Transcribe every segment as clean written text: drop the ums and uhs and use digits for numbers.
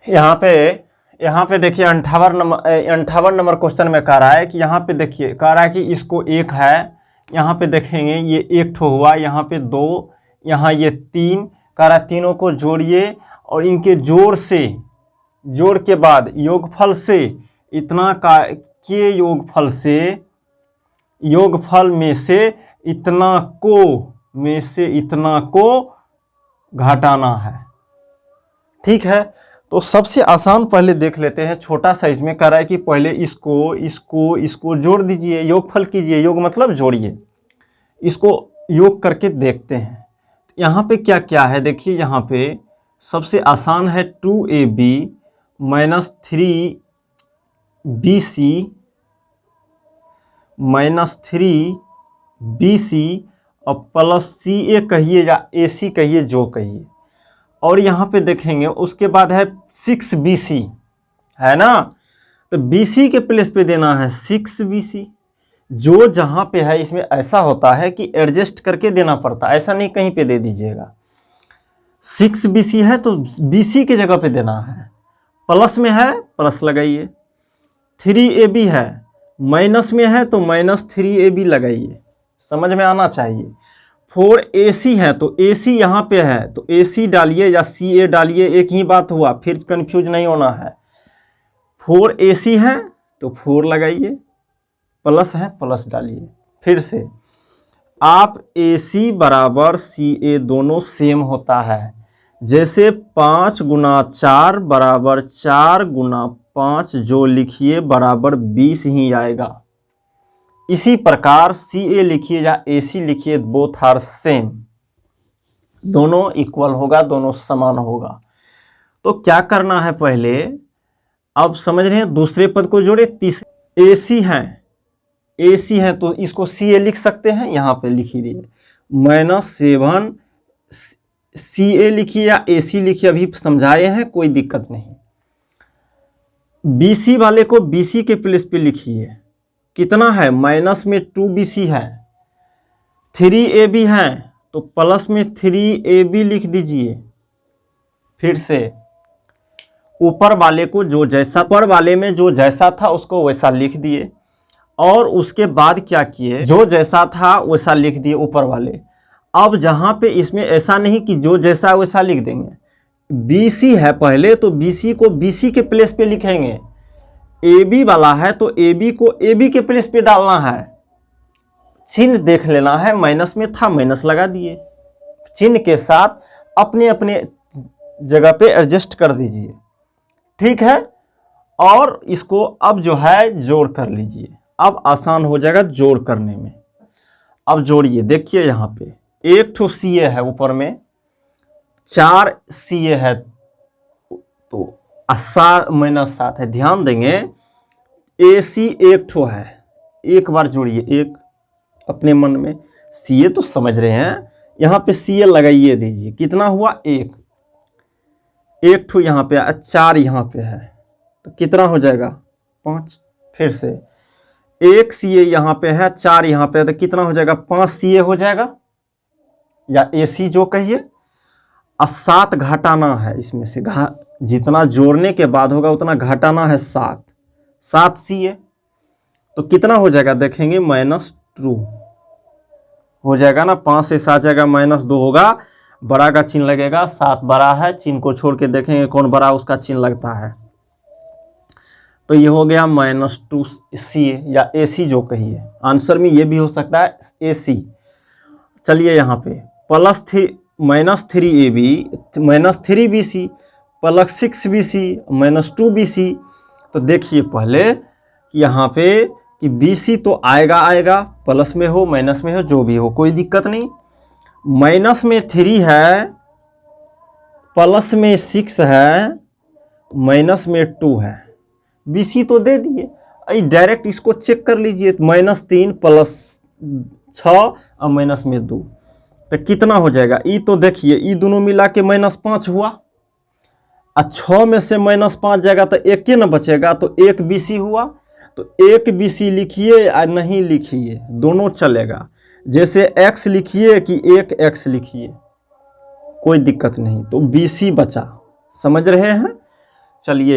यहाँ पे देखिए 58 नंबर क्वेश्चन में कह रहा है कि यहाँ पे देखिए कह रहा है कि इसको एक है, यहाँ पे देखेंगे ये एक ठो हुआ, यहाँ पे दो, यहाँ ये तीन, कह रहा है तीनों को जोड़िए और इनके जोड़ के बाद योगफल से इतना का के योगफल में से इतना को घटाना है। ठीक है, तो सबसे आसान पहले देख लेते हैं, छोटा सा इसमें कह रहा है कि पहले इसको जोड़ दीजिए, योगफल कीजिए, योग मतलब जोड़िए, इसको योग करके देखते हैं। यहाँ पे क्या क्या है देखिए, यहाँ पे सबसे आसान है 2ab माइनस 3bc और प्लस ca कहिए या ac कहिए, जो कहिए। और यहाँ पे देखेंगे उसके बाद है 6bc, है ना, तो bc के प्लेस पे देना है 6bc। जो जहाँ पे है इसमें ऐसा होता है कि एडजस्ट करके देना पड़ता है, ऐसा नहीं कहीं पे दे दीजिएगा। 6bc है तो bc के जगह पे देना है, प्लस में है प्लस लगाइए, 3ab है माइनस में है तो माइनस 3ab लगाइए, समझ में आना चाहिए। 4ac है तो ac यहाँ पे है तो ac डालिए या ca डालिए, एक ही बात हुआ, फिर कंफ्यूज नहीं होना है। 4ac है तो 4 लगाइए, प्लस है प्लस डालिए। फिर से आप ac बराबर ca दोनों सेम होता है, जैसे 5 गुना 4 बराबर 4 गुना 5 जो लिखिए बराबर 20 ही आएगा। इसी प्रकार ca लिखिए या ac लिखिए, बोथ आर सेम, दोनों इक्वल होगा, दोनों समान होगा। तो क्या करना है पहले, अब समझ रहे हैं, दूसरे पद को जोड़े, तीसरे ac है तो इसको ca लिख सकते हैं, यहाँ पे लिख दीजिए -7 ca लिखिए या ac लिखिए, अभी समझाए हैं, कोई दिक्कत नहीं। bc वाले को bc के प्लेस पे लिखिए, कितना है, माइनस में 2bc है, 3ab है तो प्लस में 3ab लिख दीजिए। फिर से ऊपर वाले को ऊपर वाले में जो जैसा था उसको वैसा लिख दिए, और उसके बाद क्या किए, जो जैसा था वैसा लिख दिए ऊपर वाले। अब जहाँ पे इसमें ऐसा नहीं कि जो जैसा वैसा लिख देंगे, bc है पहले तो bc को bc के प्लेस पे लिखेंगे, ab वाला है तो ab को ab के प्लेस पे डालना है, चिन्ह देख लेना है, माइनस में था माइनस लगा दिए, चिन्ह के साथ अपने अपने जगह पे एडजस्ट कर दीजिए। ठीक है, और इसको अब जो है जोड़ कर लीजिए, अब आसान हो जाएगा जोड़ करने में। अब जोड़िए, देखिए यहाँ पे एक ठो ca है, ऊपर में 4 ca है तो 7 है, ध्यान देंगे ac एक ठो है, एक बार जोड़िए, एक अपने मन में, ca तो समझ रहे हैं, यहाँ पे ca लगाइए दीजिए, कितना हुआ, एक ठो यहाँ पे 4 यहाँ पे है तो कितना हो जाएगा 5। फिर से एक ca यहाँ पे है, 4 यहाँ पे है तो कितना हो जाएगा 5 ca हो जाएगा, या ac जो कहिए। 7 घटाना है, इसमें से जितना जोड़ने के बाद होगा उतना घटाना है, 7 ca तो कितना हो जाएगा देखेंगे, -2 हो जाएगा ना, 5 से 7 जाएगा, -2 होगा, बड़ा का चिन्ह लगेगा, 7 बड़ा है, चिन्ह को छोड़ के देखेंगे कौन बड़ा उसका चिन्ह लगता है, तो ये हो गया -2 ca या ac जो कहिए, आंसर में ये भी हो सकता है ac। चलिए यहाँ पे -3ab -3bc plus 6bc -2bc, तो देखिए पहले कि यहाँ पे कि bc तो आएगा, प्लस में हो माइनस में हो जो भी हो कोई दिक्कत नहीं, माइनस में 3 है, प्लस में 6 है, माइनस में 2 है, bc तो दे दिए, डायरेक्ट इसको चेक कर लीजिए, -3 प्लस 6 और माइनस में 2 तो कितना हो जाएगा, ई तो देखिए ई दोनों मिला के -5 हुआ, और 6 में से -5 जाएगा तो 1 न बचेगा, तो 1 bc हुआ, तो 1 bc लिखिए या नहीं लिखिए दोनों चलेगा, जैसे x लिखिए कि 1x लिखिए कोई दिक्कत नहीं, तो bc बचा, समझ रहे हैं। चलिए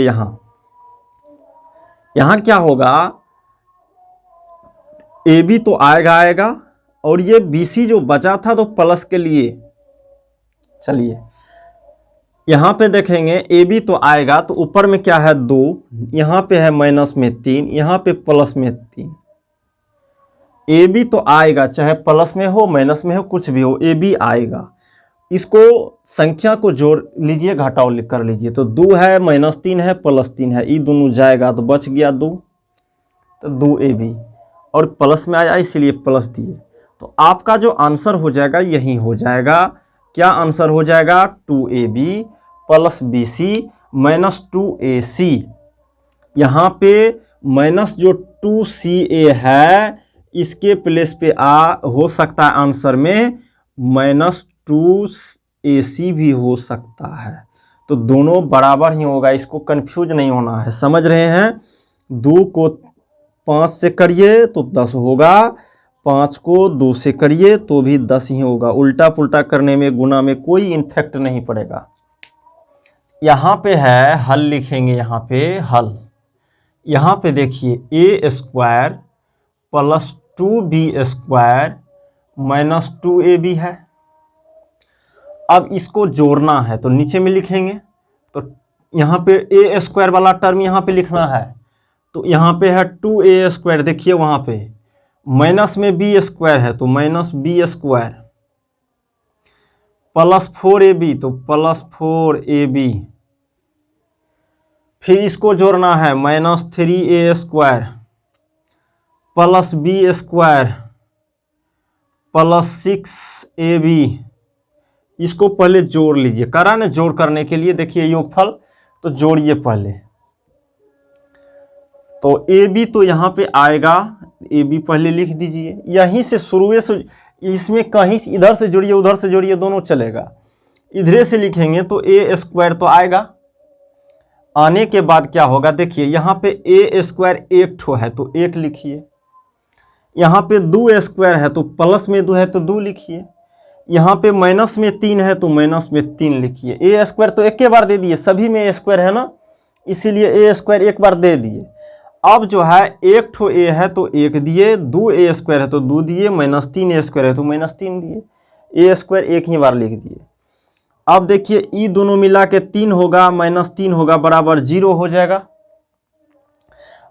यहाँ क्या होगा, ए बी तो आएगा और ये बी सी जो बचा था तो प्लस के लिए, चलिए यहाँ पे देखेंगे ए बी तो आएगा, तो ऊपर में क्या है 2, यहाँ पे है माइनस में 3, यहाँ पे प्लस में 3। ए बी तो आएगा, चाहे प्लस में हो माइनस में हो कुछ भी हो, ए बी आएगा। इसको संख्या को जोड़ लीजिए, घटाओ कर लीजिए, तो 2 है माइनस 3 है प्लस 3 है, ये दोनों जाएगा तो बच गया 2, तो 2 ए बी और प्लस में आया इसलिए प्लस दिए। तो आपका जो आंसर हो जाएगा यही हो जाएगा। क्या आंसर हो जाएगा, 2ab plus B C minus 2ac। यहाँ पे माइनस जो 2ca है इसके प्लेस पे हो सकता है आंसर में माइनस 2ac भी हो सकता है। तो दोनों बराबर ही होगा, इसको कंफ्यूज नहीं होना है, समझ रहे हैं। 2 को 5 से करिए तो 10 होगा, 5 को 2 से करिए तो भी 10 ही होगा। उल्टा पुल्टा करने में गुना में कोई इफेक्ट नहीं पड़ेगा। यहाँ पे है हल, लिखेंगे यहाँ पे हल। यहाँ पे देखिए A square plus 2b square minus 2ab है। अब इसको जोड़ना है तो नीचे में लिखेंगे, तो यहाँ पे ए स्क्वायर वाला टर्म यहाँ पे लिखना है, तो यहाँ पे है 2a स्क्वायर, देखिए वहाँ पे माइनस में b स्क्वायर है तो minus b square plus 4ab तो प्लस 4ab, फिर इसको जोड़ना है minus 3a square plus b square plus 6ab। इसको पहले जोड़ लीजिए, करा ना जोड़ करने के लिए, देखिए योगफल, तो जोड़िए पहले। तो ए बी तो यहाँ पे आएगा, ए बी पहले लिख दीजिए, यहीं से शुरू से, इसमें कहीं इधर से जोड़िए उधर से जोड़िए दोनों चलेगा। इधरे से लिखेंगे तो ए स्क्वायर तो आएगा, आने के बाद क्या होगा देखिए, यहाँ पे ए स्क्वायर एक ठो है तो 1 लिखिए, यहाँ पे 2 स्क्वायर है तो प्लस में 2 है तो 2 लिखिए, यहाँ पे माइनस में 3 है तो माइनस में 3 लिखिए। ए स्क्वायर तो एक के बार दे दिए, सभी में ए स्क्वायर है ना, इसीलिए ए स्क्वायर एक बार दे दिए। अब जो है एक ठो ए है तो 1 दिए, 2a स्क्वायर है तो 2 दिए, माइनस 3a स्क्वायर है तो माइनस 3 दिए, ए स्क्वायर एक ही बार लिख दिए। अब देखिए ई दोनों मिला के 3 होगा माइनस 3 होगा बराबर 0 हो जाएगा,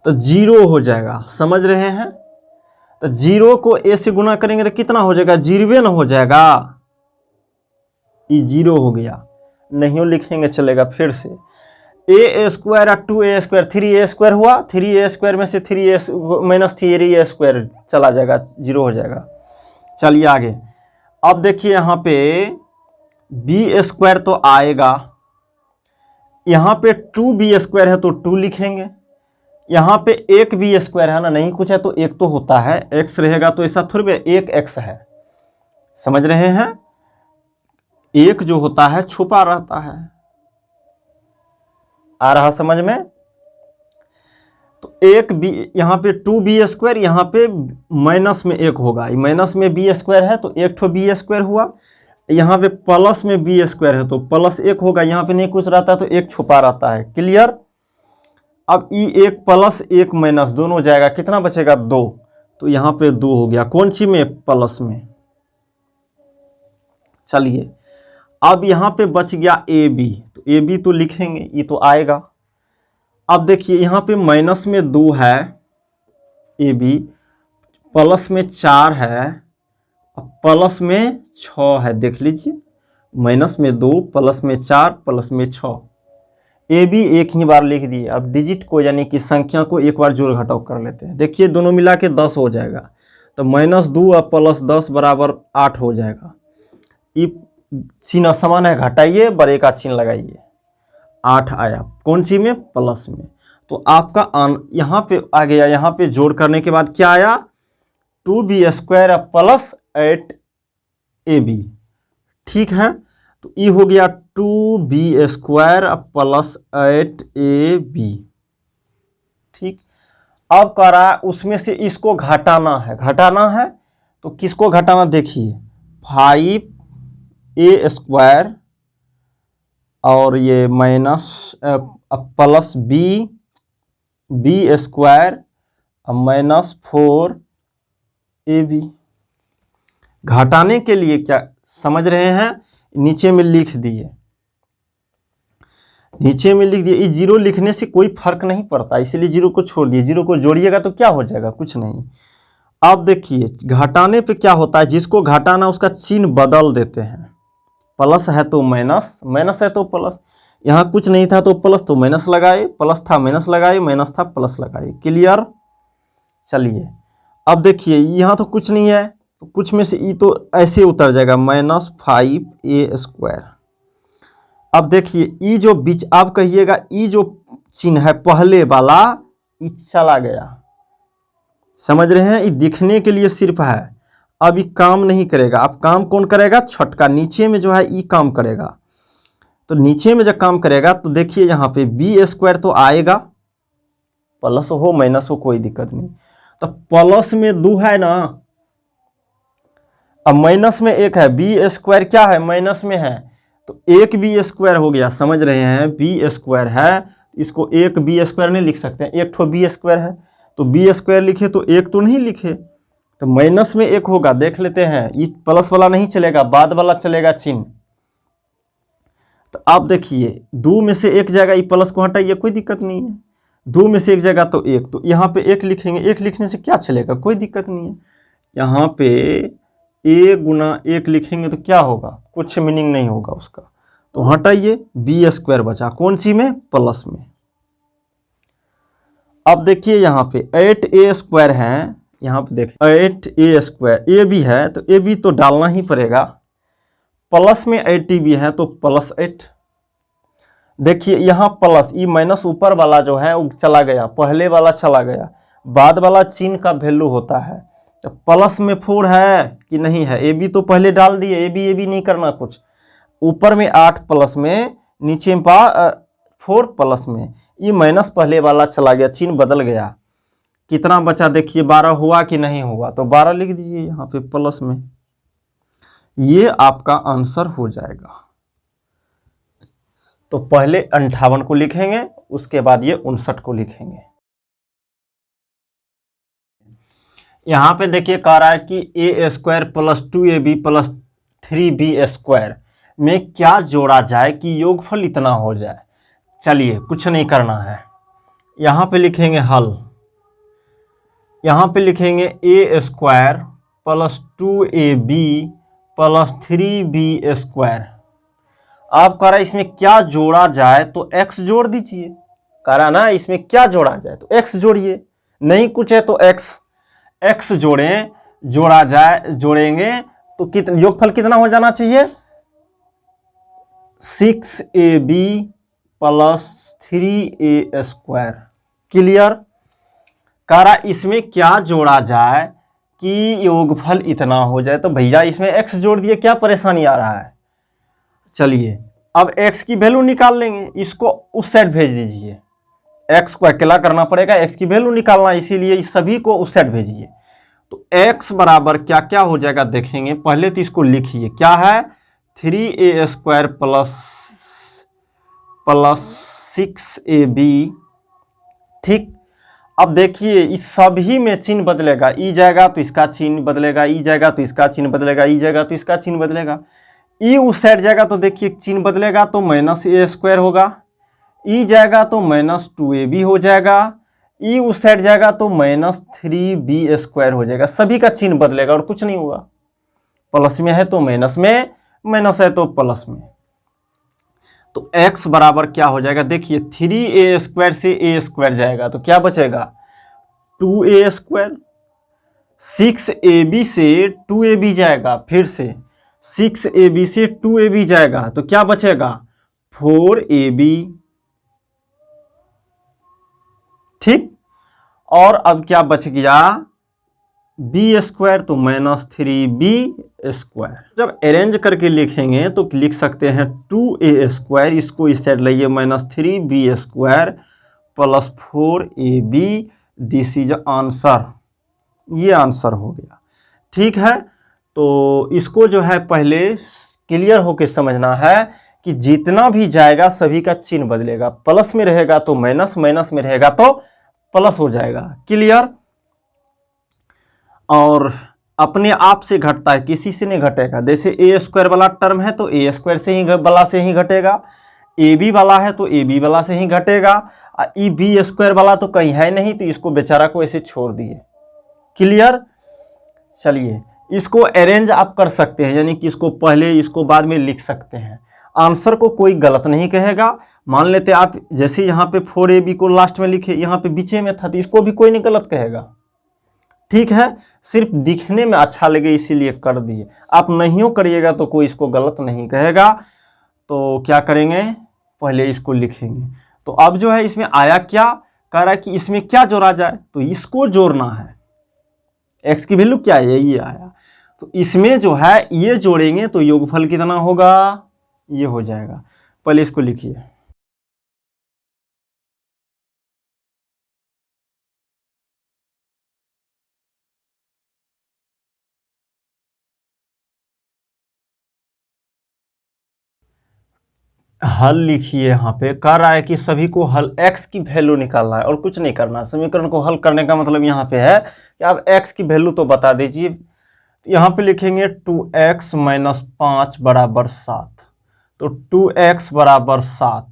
तो 0 हो जाएगा, समझ रहे हैं। तो 0 को ए से गुना करेंगे तो कितना हो जाएगा, 0 न हो जाएगा, ये 0 हो गया, नहीं लिखेंगे चलेगा। फिर से ए square 2a square 3a square हुआ, 3a स्क्वायर में से 3a माइनस 3a स्क्वायर चला जाएगा, 0 हो जाएगा। चलिए आगे, अब देखिए यहाँ पे b स्क्वायर तो आएगा, यहाँ पे 2b स्क्वायर है तो 2 लिखेंगे, यहाँ पे 1b स्क्वायर है ना, नहीं कुछ है तो 1 तो होता है, x रहेगा तो ऐसा थोड़ी 1x है, समझ रहे हैं। 1 जो होता है छुपा रहता है, आ रहा समझ में। तो 1b यहाँ पे 2b स्क्वायर, यहाँ पे माइनस में 1 होगा, माइनस में b स्क्वायर है तो 1 ठो b स्क्वायर हुआ, यहाँ पे प्लस में b स्क्वायर है तो प्लस 1 होगा, यहाँ पे नहीं कुछ रहता तो 1 छुपा रहता है, क्लियर। अब ई 1 प्लस 1 माइनस दोनों जाएगा, कितना बचेगा 2, तो यहाँ पे 2 हो गया, कौन सी में, प्लस में। चलिए अब यहाँ पे बच गया ए बी, तो ए बी तो लिखेंगे, ये तो आएगा। अब देखिए यहाँ पे माइनस में 2 है ए बी, प्लस में 4 है, प्लस में 6 है, देख लीजिए माइनस में 2 प्लस में 4 प्लस में 6, ए बी एक ही बार लिख दिए। अब डिजिट को यानी कि संख्या को एक बार जोड़ घटाव कर लेते हैं, देखिए दोनों मिला के 10 हो जाएगा, तो माइनस 2 और प्लस 10 बराबर 8 हो जाएगा। ये चिन्ह समान है, घटाइए बड़े का चिन्ह लगाइए, 8 आया, कौन सी में, प्लस में। तो आपका यहाँ पे आ गया, यहाँ पे जोड़ करने के बाद क्या आया, 2b स्क्वायर प्लस 8ab, ठीक है। तो ये हो गया 2b स्क्वायर प्लस 8ab, ठीक। अब कह रहा है उसमें से इसको घटाना है, तो किसको घटाना, देखिए 5a स्क्वायर और ये माइनस अब plus B square minus 4ab। घटाने के लिए क्या समझ रहे हैं, नीचे में लिख दिए, नीचे में लिख दिए। ये जीरो लिखने से कोई फर्क नहीं पड़ता, इसलिए जीरो को छोड़ दिए। जीरो को जोड़िएगा तो क्या हो जाएगा, कुछ नहीं। अब देखिए घटाने पे क्या होता है, जिसको घटाना उसका चिन्ह बदल देते हैं। प्लस है तो माइनस, माइनस है तो प्लस। यहाँ कुछ नहीं था तो प्लस तो माइनस लगाए, प्लस था माइनस लगाए, माइनस था प्लस लगाए। क्लियर। चलिए अब देखिए यहाँ तो कुछ नहीं है, तो कुछ में से ई तो ऐसे उतर जाएगा, -5a²। अब देखिए ई जो बीच, आप कहिएगा ई जो चिन्ह है पहले वाला, ई चला गया। समझ रहे हैं, ये दिखने के लिए सिर्फ है, अब ये काम नहीं करेगा। अब काम कौन करेगा, छठका नीचे में जो है ई काम करेगा। तो नीचे में जब काम करेगा तो देखिए यहाँ पे b² तो आएगा, प्लस हो माइनस हो कोई दिक्कत नहीं। तो प्लस में 2 है ना, अब माइनस में 1 है, b² क्या है माइनस में है, तो 1 b² हो गया। समझ रहे हैं, b² है, इसको 1 b² नहीं लिख सकते हैं, एक ठो b² है, तो b² लिखे तो 1 तो नहीं लिखे, तो माइनस में 1 होगा। देख लेते हैं, ये प्लस वाला नहीं चलेगा, बाद वाला चलेगा चिन्ह। तो आप देखिए 2 में से 1 जाएगा, ये प्लस को हटाइए, कोई दिक्कत नहीं है। 2 में से 1 जाएगा तो 1, तो यहाँ पे 1 लिखेंगे, 1 लिखने से क्या चलेगा, कोई दिक्कत नहीं है। यहाँ पे a गुना 1 लिखेंगे तो क्या होगा, कुछ मीनिंग नहीं होगा उसका, तो हटाइए, b² बचा कौन सी में, प्लस में। अब देखिए यहाँ पे 8a² है, यहाँ पे देखिए 8a², a भी है तो a भी तो डालना ही पड़ेगा, प्लस में 8b है तो +8। देखिए यहाँ प्लस, ई माइनस ऊपर वाला जो है वो चला गया, पहले वाला चला गया, बाद वाला चिन्ह का वैल्यू होता है। तो प्लस में 4 है कि नहीं है, ए बी तो पहले डाल दिए, ए बी नहीं करना कुछ। ऊपर में 8 प्लस में, नीचे में 4 प्लस में, ये माइनस पहले वाला चला गया, चिन्ह बदल गया। कितना बचा देखिए, 12 हुआ कि नहीं हुआ, तो 12 लिख दीजिए यहाँ पे प्लस में। ये आपका आंसर हो जाएगा। तो पहले 58 को लिखेंगे, उसके बाद ये 59 को लिखेंगे। यहाँ पे देखिए कह रहा है कि a² + 2ab + 3b² में क्या जोड़ा जाए कि योगफल इतना हो जाए। चलिए कुछ नहीं करना है, यहाँ पे लिखेंगे हल। यहाँ पे लिखेंगे a² + 2ab + 3b²। आप कह रहा है इसमें क्या जोड़ा जाए, तो x जोड़ दीजिए। कह रहा ना इसमें क्या जोड़ा जाए, तो x जोड़िए। नहीं कुछ है तो x जोड़ें, जोड़ा जाए, जोड़ेंगे तो कितना योगफल कितना हो जाना चाहिए, 6ab + 3a²। क्लियर। कह रहा इसमें क्या जोड़ा जाए कि योगफल इतना हो जाए, तो भैया इसमें x जोड़ दिए, क्या परेशानी आ रहा है। चलिए अब x की वैल्यू निकाल लेंगे, इसको उस साइड भेज दीजिए, x को अकेला करना पड़ेगा, x की वैल्यू निकालना, इसीलिए इस सभी को उस साइड भेजिए। तो x बराबर क्या क्या हो जाएगा देखेंगे, पहले तो इसको लिखिए, क्या है 3a² + 6ab। ठीक। अब देखिए इस सभी में चिन्ह बदलेगा, ई जाएगा तो इसका चिन्ह बदलेगा, ई जाएगा तो इसका चिन्ह बदलेगा, ई जाएगा तो इसका चिन्ह बदलेगा। ई उस साइड जाएगा तो देखिए चिन्ह बदलेगा, तो -a² होगा, ई जाएगा तो -2ab हो जाएगा, ई उस साइड जाएगा तो -3b² हो जाएगा। सभी का चिन्ह बदलेगा और कुछ नहीं होगा। प्लस में है तो माइनस में, माइनस है तो प्लस में। तो x बराबर क्या हो जाएगा देखिए, 3a² से a² जाएगा तो क्या बचेगा 2a², 6ab से 2ab जाएगा, फिर से 6ab से 2ab जाएगा तो क्या बचेगा 4ab। ठीक। और अब क्या बच गया b² तो -3b²। जब अरेंज करके लिखेंगे तो लिख सकते हैं 2a², इसको इस साइड लाइए, -3b² + 4ab। This is answer. ये आंसर हो गया। ठीक है, तो इसको जो है पहले क्लियर होके समझना है कि जितना भी जाएगा सभी का चिन्ह बदलेगा, प्लस में रहेगा तो माइनस, माइनस में रहेगा तो प्लस हो जाएगा। क्लियर? और अपने आप से घटता है, किसी से नहीं घटेगा। जैसे ए स्क्वायर वाला टर्म है तो ए स्क्वायर से ही वाला से ही घटेगा, ए बी वाला है तो ए बी वाला से ही घटेगा, ई बी स्क्वायर वाला तो कहीं है नहीं तो इसको बेचारा को ऐसे छोड़ दिए। क्लियर? चलिए इसको अरेंज आप कर सकते हैं, यानी कि इसको पहले इसको बाद में लिख सकते हैं। आंसर को कोई गलत नहीं कहेगा। मान लेते आप जैसे यहाँ पे 4ab को लास्ट में लिखे, यहाँ पे बीचे में था तो इसको भी कोई नहीं गलत कहेगा। ठीक है, सिर्फ दिखने में अच्छा लगे इसीलिए कर दिए। आप नहीं करिएगा तो कोई इसको गलत नहीं कहेगा। तो क्या करेंगे, पहले इसको लिखेंगे। तो अब जो है इसमें आया क्या, कह रहा है कि इसमें क्या जोड़ा जाए, तो इसको जोड़ना है। x की वैल्यू क्या है, ये आया, तो इसमें जो है ये जोड़ेंगे तो योगफल कितना होगा, ये हो जाएगा। पहले इसको लिखिए। हल लिखिए। यहाँ पे कह रहा है कि सभी को हल x की वैल्यू निकालना है और कुछ नहीं करना। समीकरण को हल करने का मतलब यहाँ पे है कि आप x की वैल्यू तो बता दीजिए। तो यहाँ पे लिखेंगे 2x - 5 बराबर 7। तो 2x बराबर 7,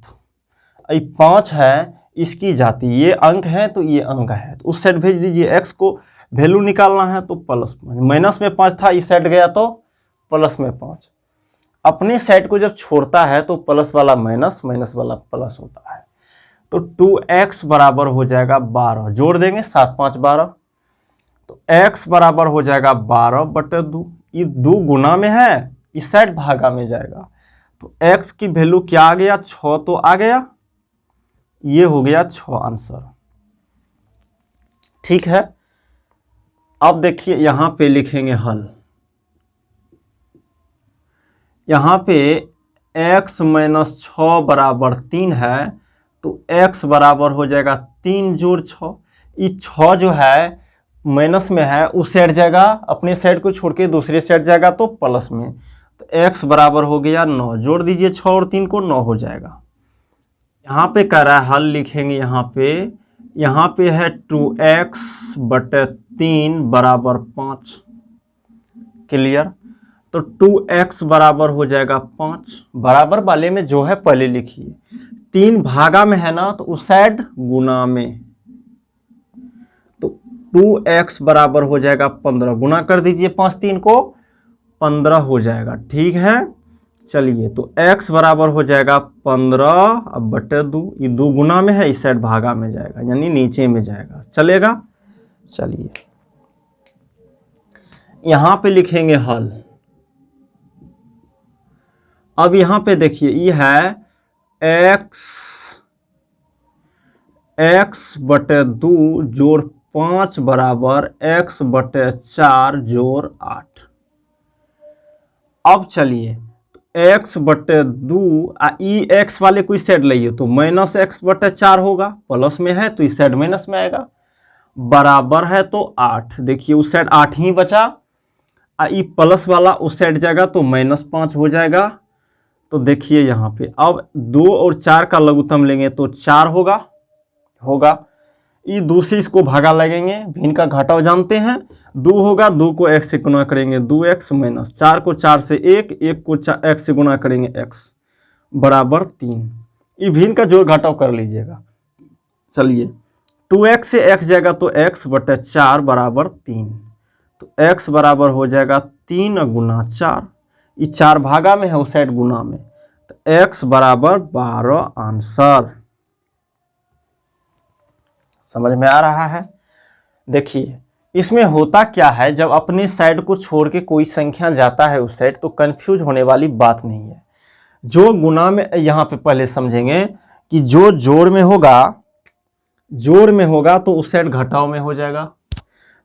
ये 5 है इसकी जाति, ये अंक है तो ये अंक है, तो उस साइड भेज दीजिए। x को वैल्यू निकालना है तो प्लस, माइनस में 5 था, इस साइड गया तो प्लस में 5। अपने साइड को जब छोड़ता है तो प्लस वाला माइनस, माइनस वाला प्लस होता है। तो 2x बराबर हो जाएगा 12, जोड़ देंगे 7 5 12, तो x बराबर हो जाएगा 12/2। ये 2 गुना में है, इस साइड भागा में जाएगा, तो x की वैल्यू क्या आ गया, 6 तो आ गया, ये हो गया 6 आंसर। ठीक है, अब देखिए यहाँ पे लिखेंगे हल। यहाँ पे x - 6 बराबर 3 है, तो x बराबर हो जाएगा 3 जोड़ 6। ये 6 जो है माइनस में है, उस साइड जाएगा, अपने साइड को छोड़ के दूसरे साइड जाएगा तो प्लस में, तो x बराबर हो गया 9। जोड़ दीजिए 6 और 3 को, 9 हो जाएगा। यहाँ पे कह रहा है हल लिखेंगे। यहाँ पे है 2x/3 बराबर 5। क्लियर? तो 2x बराबर हो जाएगा 5, बराबर वाले में जो है पहले लिखिए। 3 भागा में है ना, तो उस साइड गुना में, तो 2x बराबर हो जाएगा 15। गुना कर दीजिए 5 3 को, 15 हो जाएगा। ठीक है, चलिए तो x बराबर हो जाएगा 15/2। ये 2 गुना में है, इस साइड भागा में जाएगा, यानी नीचे में जाएगा। चलेगा? चलिए यहाँ पे लिखेंगे हल। अब यहाँ पे देखिए, ये है x/2 जोड़ 5 बराबर x/4 जोड़ 8। अब चलिए x/2, ई x वाले को इस साइड लाइए तो -x/4 होगा, प्लस में है तो इस साइड माइनस में आएगा, बराबर है तो 8। देखिए उस साइड 8 ही बचा, ई प्लस वाला उस साइड जाएगा तो -5 हो जाएगा। तो देखिए यहाँ पे अब 2 और 4 का लघुत्तम लेंगे तो 4 होगा। ये 2 से इसको भागा लगेंगे, भिन्न का घटाव जानते हैं, 2 होगा, 2 को x से गुना करेंगे 2x माइनस 4 को 4 से 1 को x से गुना करेंगे x बराबर 3। ये भिन्न का जोड़ घटाव कर लीजिएगा। चलिए 2x से x जाएगा तो x/4 बराबर 3, तो x बराबर हो जाएगा 3 गुना 4। ये 4 भागा में है, उस साइड गुना में, तो x बराबर 12 आंसर। समझ में आ रहा है? देखिए इसमें होता क्या है, जब अपने साइड को छोड़ के कोई संख्या जाता है उस साइड, तो कंफ्यूज होने वाली बात नहीं है। जो गुना में, यहाँ पे पहले समझेंगे कि जो जोड़ में होगा तो उस साइड घटाव में हो जाएगा,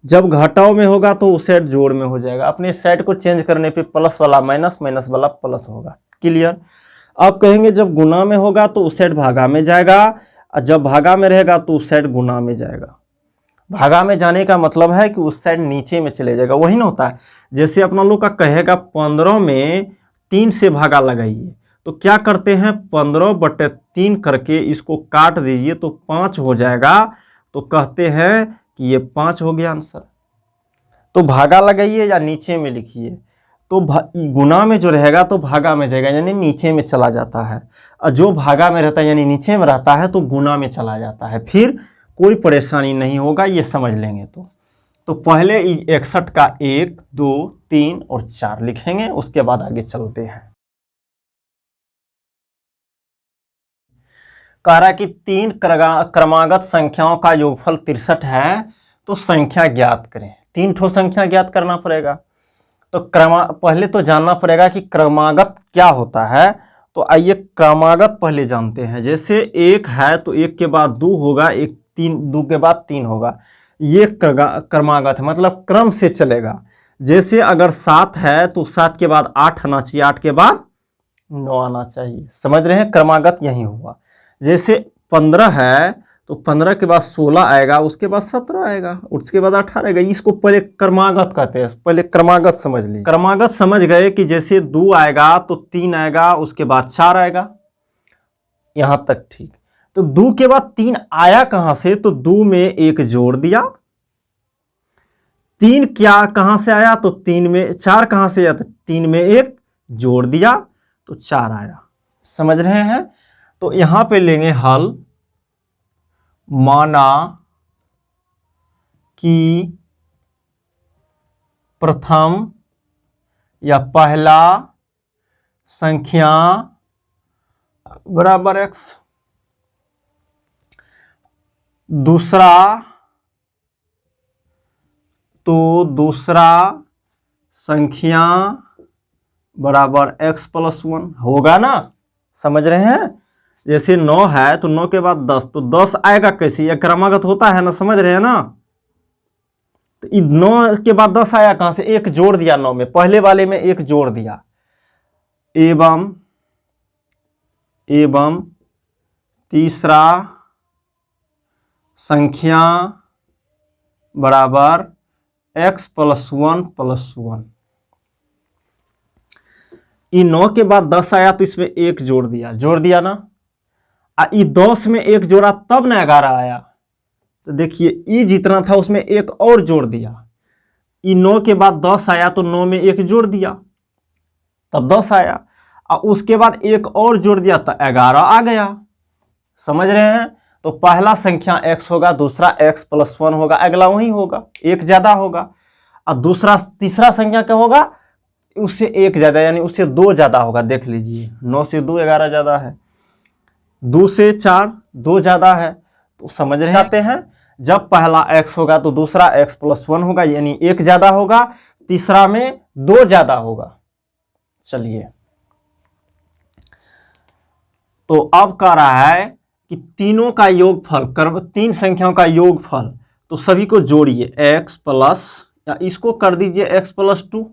जब घटाव में होगा तो उस साइड जोड़ में हो जाएगा। अपने साइड को चेंज करने पे प्लस वाला माइनस, माइनस वाला प्लस होगा। क्लियर? अब कहेंगे जब गुना में होगा तो उस साइड भागा में जाएगा, और जब भागा में रहेगा तो उस साइड गुना में जाएगा। भागा में जाने का मतलब है कि उस साइड नीचे में चले जाएगा। वही ना होता है, जैसे अपना लोग का कहेगा 15 में 3 से भागा लगाइए, तो क्या करते हैं 15/3 करके इसको काट दीजिए तो 5 हो जाएगा। तो कहते हैं कि ये 5 हो गया आंसर। तो भागा लगाइए या नीचे में लिखिए, तो गुना में जो रहेगा तो भागा में जाएगा यानी नीचे में चला जाता है, और जो भागा में रहता है यानी नीचे में रहता है तो गुना में चला जाता है। फिर कोई परेशानी नहीं होगा, ये समझ लेंगे। तो पहले 61 का 1 2 3 और 4 लिखेंगे, उसके बाद आगे चलते हैं। कह रहा है कि 3 क्रमागत संख्याओं का योगफल 63 है, तो संख्या ज्ञात करें। 3 ठो संख्या ज्ञात करना पड़ेगा। तो पहले तो जानना पड़ेगा कि क्रमागत क्या होता है। तो आइए क्रमागत पहले जानते हैं। जैसे 1 है तो 1 के बाद 2 होगा, 2 के बाद 3 होगा, ये क्रमागत है, मतलब क्रम से चलेगा। जैसे अगर 7 है तो 7 के बाद 8 आना चाहिए, 8 के बाद 9 आना चाहिए। समझ रहे हैं, क्रमागत यही हुआ। जैसे 15 है तो 15 के बाद 16 आएगा, उसके बाद 17 आएगा, उसके बाद 18 आएगा। इसको पहले क्रमागत कहते हैं। पहले क्रमागत समझ लीजिए। क्रमागत समझ गए कि जैसे 2 आएगा तो 3 आएगा, उसके बाद 4 आएगा, यहां तक ठीक। तो 2 के बाद 3 आया कहां से, तो 2 में 1 जोड़ दिया। 3 क्या कहां से आया, तो 3 में 4 कहां से आया, तो 3 में 1 जोड़ दिया तो 4 आया। समझ रहे हैं। तो यहां पे लेंगे हल। माना कि प्रथम या पहला संख्या बराबर x, दूसरा तो दूसरा संख्या बराबर x + 1 होगा ना। समझ रहे हैं। जैसे 9 है तो 9 के बाद 10, तो 10 आएगा कैसे, यह क्रमागत होता है ना। समझ रहे हैं ना। तो 9 के बाद 10 आया कहां से, 1 जोड़ दिया 9 में, पहले वाले में 1 जोड़ दिया। एवं तीसरा संख्या बराबर x + 1 + 1। 9 के बाद 10 आया तो इसमें 1 जोड़ दिया ना। 10 में 1 जोड़ा तब ना 11 आया। तो देखिए ई जितना था उसमें 1 और जोड़ दिया। 9 के बाद 10 आया तो 9 में 1 जोड़ दिया तब 10 आया, और उसके बाद 1 और जोड़ दिया तो 11 आ गया। समझ रहे हैं। तो पहला संख्या x होगा, दूसरा x + 1 होगा, अगला वही होगा, 1 ज्यादा होगा। और तीसरा संख्या क्या होगा, उससे 1 ज्यादा यानी उससे 2 ज्यादा होगा। देख लीजिए 9 से 2 11 ज्यादा है, 2 से 4 2 ज्यादा है। तो समझ रहे जाते हैं। जब पहला x होगा तो दूसरा x + 1 होगा, यानी 1 ज्यादा होगा, तीसरा में 2 ज्यादा होगा। चलिए, तो अब कह रहा है कि तीनों का योगफल, 3 संख्याओं का योगफल, तो सभी को जोड़िए x प्लस, या इसको कर दीजिए x + 2।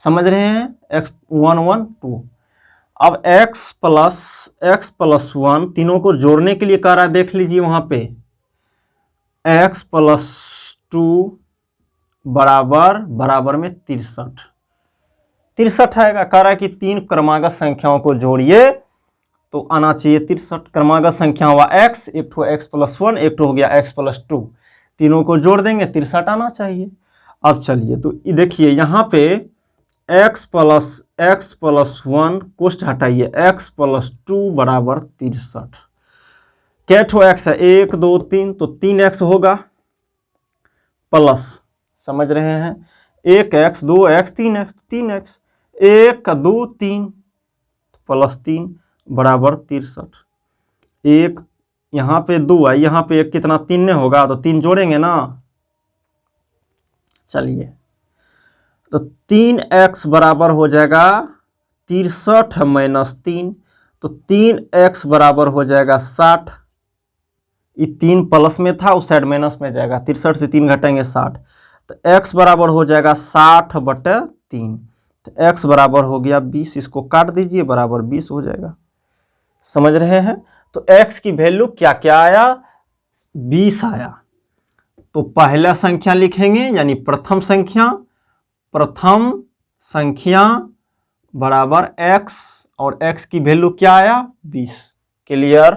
समझ रहे हैं, x 1 1 2। अब x + 1 तीनों को जोड़ने के लिए कह रहा है। देख लीजिए वहां पे x + 2 बराबर में 63 आएगा। कह रहा है कि 3 क्रमागत संख्याओं को जोड़िए तो आना चाहिए 63। क्रमागत संख्या हुआ x, एक ठो x + 1, एक ठो हो गया x + 2, तीनों को जोड़ देंगे 63 आना चाहिए। अब चलिए, तो देखिए यहाँ पे x + 1 कोष्ठ हटाइए, x + 2 बराबर 63। क्या ठो x है, 1 2 3, तो 3x होगा प्लस। समझ रहे हैं, 1x 2x 3x, 3x 1 2 3 + 3 बराबर 63। 1 यहाँ पे 2 है, यहाँ पे 1 कितना 3 ने होगा, तो 3 जोड़ेंगे ना। चलिए, तो 3x बराबर हो जाएगा 63 - 3, तो 3x बराबर हो जाएगा 60। ये 3 प्लस में था, उस साइड माइनस में जाएगा, 63 से 3 घटाएंगे 60, तो x बराबर हो जाएगा 60/3। तो x बराबर हो गया 20, इसको काट दीजिए, बराबर 20 हो जाएगा। समझ रहे हैं। तो x की वैल्यू क्या क्या आया, 20 आया। तो पहला संख्या लिखेंगे, यानी प्रथम संख्या बराबर x और x की वैल्यू क्या आया 20। क्लियर।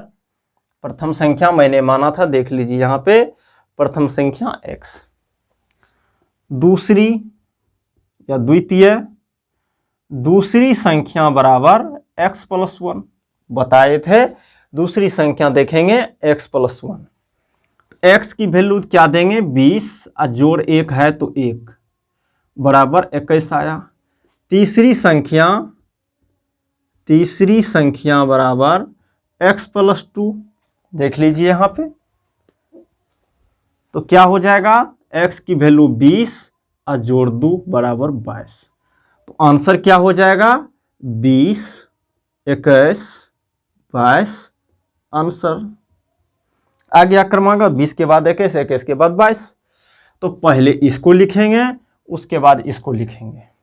प्रथम संख्या मैंने माना था, देख लीजिए यहाँ पे प्रथम संख्या x। दूसरी या द्वितीय दूसरी संख्या बराबर x प्लस 1 बताए थे। दूसरी संख्या देखेंगे x प्लस 1। x की वैल्यू क्या देंगे 20 और जोड़ 1 है तो 1 बराबर 21 आया। तीसरी संख्या बराबर x प्लस 2 देख लीजिए यहाँ पे, तो क्या हो जाएगा x की वैल्यू 20 और जोड़ 2 बराबर 22। तो आंसर क्या हो जाएगा 20, 21, 22 आंसर आ गया क्रमांक। 20 के बाद 21, 21 के बाद 22। तो पहले इसको लिखेंगे उसके बाद इसको लिखेंगे।